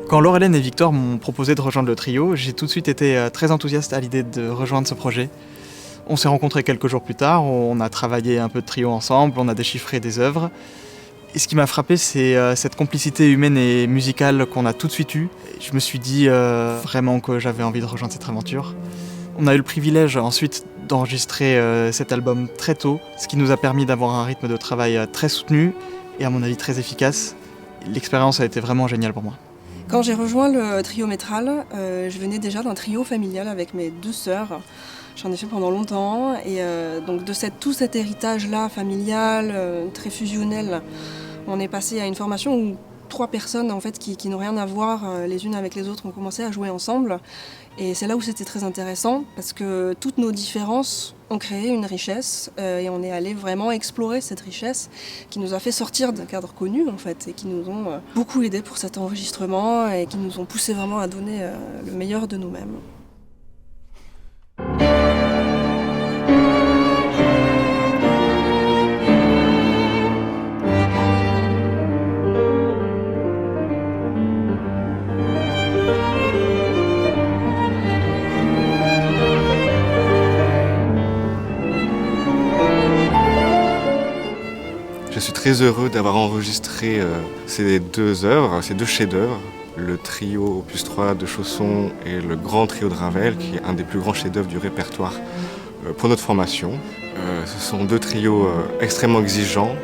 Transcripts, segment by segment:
Quand Laure-Hélène et Victor m'ont proposé de rejoindre le trio, j'ai tout de suite été très enthousiaste à l'idée de rejoindre ce projet. On s'est rencontrés quelques jours plus tard, on a travaillé un peu de trio ensemble, on a déchiffré des œuvres. Et ce qui m'a frappé, c'est cette complicité humaine et musicale qu'on a tout de suite eue. Je me suis dit vraiment que j'avais envie de rejoindre cette aventure. On a eu le privilège ensuite d'enregistrer cet album très tôt, ce qui nous a permis d'avoir un rythme de travail très soutenu et à mon avis très efficace. L'expérience a été vraiment géniale pour moi. Quand j'ai rejoint le trio métral, je venais déjà d'un trio familial avec mes 2 sœurs. J'en ai fait pendant longtemps et donc de tout cet héritage-là familial, très fusionnel, on est passé à une formation où 3 personnes en fait, qui n'ont rien à voir les unes avec les autres ont commencé à jouer ensemble. Et c'est là où c'était très intéressant parce que toutes nos différences ont créé une richesse et on est allé vraiment explorer cette richesse qui nous a fait sortir d'un cadre connu en fait et qui nous ont beaucoup aidés pour cet enregistrement et qui nous ont poussé vraiment à donner le meilleur de nous-mêmes. Je suis très heureux d'avoir enregistré ces 2 œuvres, ces 2 chefs-d'œuvre, le trio Opus 3 de Chausson et le grand trio de Ravel, qui est un des plus grands chefs-d'œuvre du répertoire pour notre formation. Ce sont 2 trios extrêmement exigeants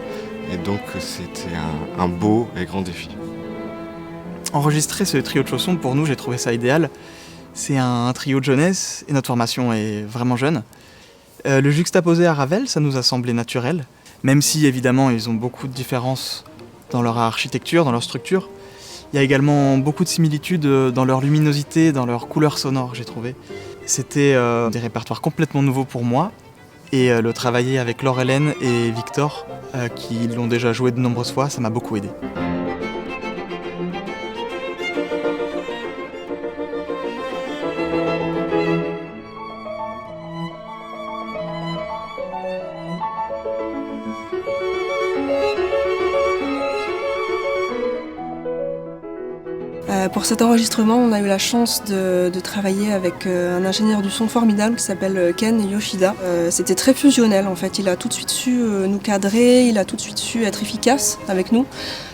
et donc c'était un beau et grand défi. Enregistrer ce trio de Chausson, pour nous, j'ai trouvé ça idéal. C'est un trio de jeunesse et notre formation est vraiment jeune. Le juxtaposer à Ravel, ça nous a semblé naturel. Même si, évidemment, ils ont beaucoup de différences dans leur architecture, dans leur structure. Il y a également beaucoup de similitudes dans leur luminosité, dans leur couleur sonore, j'ai trouvé. C'était des répertoires complètement nouveaux pour moi. Et le travailler avec Laure-Hélène et Victor, qui l'ont déjà joué de nombreuses fois, ça m'a beaucoup aidé. Pour cet enregistrement, on a eu la chance de travailler avec un ingénieur du son formidable qui s'appelle Ken Yoshida. C'était très fusionnel en fait, il a tout de suite su nous cadrer, il a tout de suite su être efficace avec nous,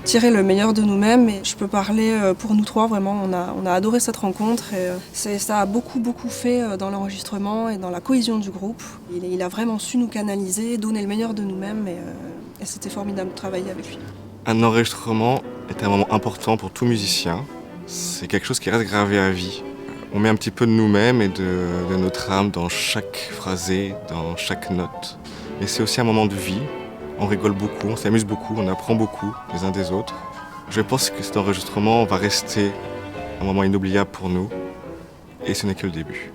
tirer le meilleur de nous-mêmes. Et je peux parler pour nous 3, vraiment, on a adoré cette rencontre et ça a beaucoup fait dans l'enregistrement et dans la cohésion du groupe. Il a vraiment su nous canaliser, donner le meilleur de nous-mêmes et c'était formidable de travailler avec lui. Un enregistrement est un moment important pour tout musicien. C'est quelque chose qui reste gravé à vie. On met un petit peu de nous-mêmes et de notre âme dans chaque phrasé, dans chaque note. Mais c'est aussi un moment de vie. On rigole beaucoup, on s'amuse beaucoup, on apprend beaucoup les uns des autres. Je pense que cet enregistrement va rester un moment inoubliable pour nous. Et ce n'est que le début.